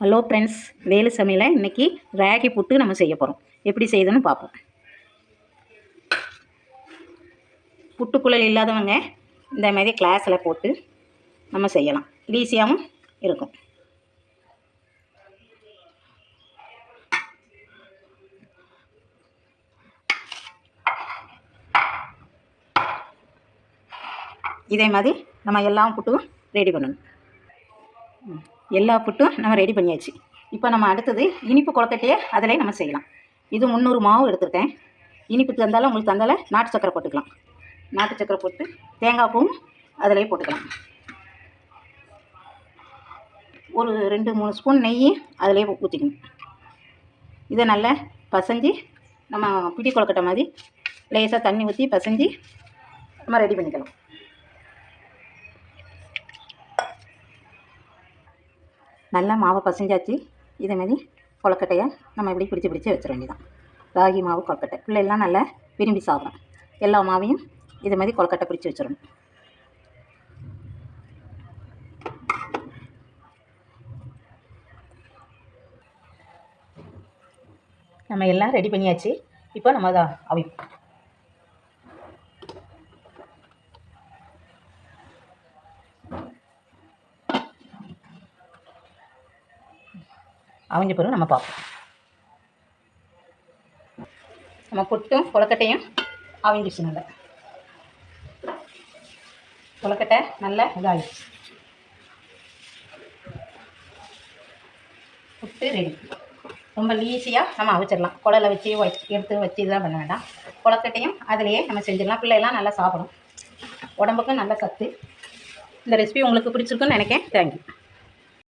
Hello friends, Velu சமையலில் இன்றைக்கி ராகி புட்டு நம்ம செய்ய போகிறோம். எப்படி செய்யுதுன்னு பார்ப்போம். புட்டுக்குழல் இல்லாதவங்க இந்த மாதிரி கிளாஸில் போட்டு நம்ம செய்யலாம். ஈஸியாகவும் இருக்கும். இதே மாதிரி நம்ம எல்லா புட்டும் ரெடி பண்ணணும். எல்லா புட்டும் நம்ம ரெடி பண்ணியாச்சு. இப்போ நம்ம அடுத்தது இனிப்பு கொழுக்கட்டையை அதில் நம்ம செய்யலாம். இது 300 மாவு எடுத்துருக்கேன். இனிப்புக்கு தந்தாலும் உங்களுக்கு தந்தாலும் நாட்டு சக்கரை போட்டுக்கலாம். நாட்டு சக்கரை போட்டு தேங்காய் பூவும் அதிலே போட்டுக்கலாம். ஒரு 2-3 ஸ்பூன் நெய் அதிலே ஊற்றிக்கணும். இதை நல்லா பசைஞ்சு நம்ம பிடி கொழுக்கட்டை மாதிரி லேசாக தண்ணி ஊற்றி பசைஞ்சு நம்ம ரெடி பண்ணிக்கலாம். நல்லா மாவை பசைஞ்சாச்சு. இதே மாதிரி கொழுக்கட்டையை நம்ம இப்படி பிடிச்சி வச்சிட வேண்டியதான். ராகி மாவு கொழுக்கட்டை பிள்ளைலாம் நல்லா விரும்பி சாப்பிடும். எல்லா மாவையும் இதே மாதிரி கொழுக்கட்டை பிடிச்சி வச்சிடணும். நம்ம எல்லாம் ரெடி பண்ணியாச்சு. இப்போ நம்ம அதை அவிப்போம். அவிஞ்ச பிறகு நம்ம பார்ப்போம். நம்ம புட்டும் கொழுக்கட்டையும் அவிஞ்சிச்சு. நல்லா கொழுக்கட்டை நல்லா இதாகிடுச்சு. புட்டு ரெடி. ரொம்ப ஈஸியாக நம்ம அவிச்சிடலாம். குழலை வச்சு எடுத்து வச்சு இதெல்லாம் பண்ண வேண்டாம். கொழுக்கட்டையும் அதிலேயே நம்ம செஞ்சிடலாம். பிள்ளைலாம் நல்லா சாப்பிடும். உடம்புக்கும் நல்ல சத்து. இந்த ரெசிபி உங்களுக்கு பிடிச்சிருக்குன்னு நினைக்கிறேன். தேங்க்யூ.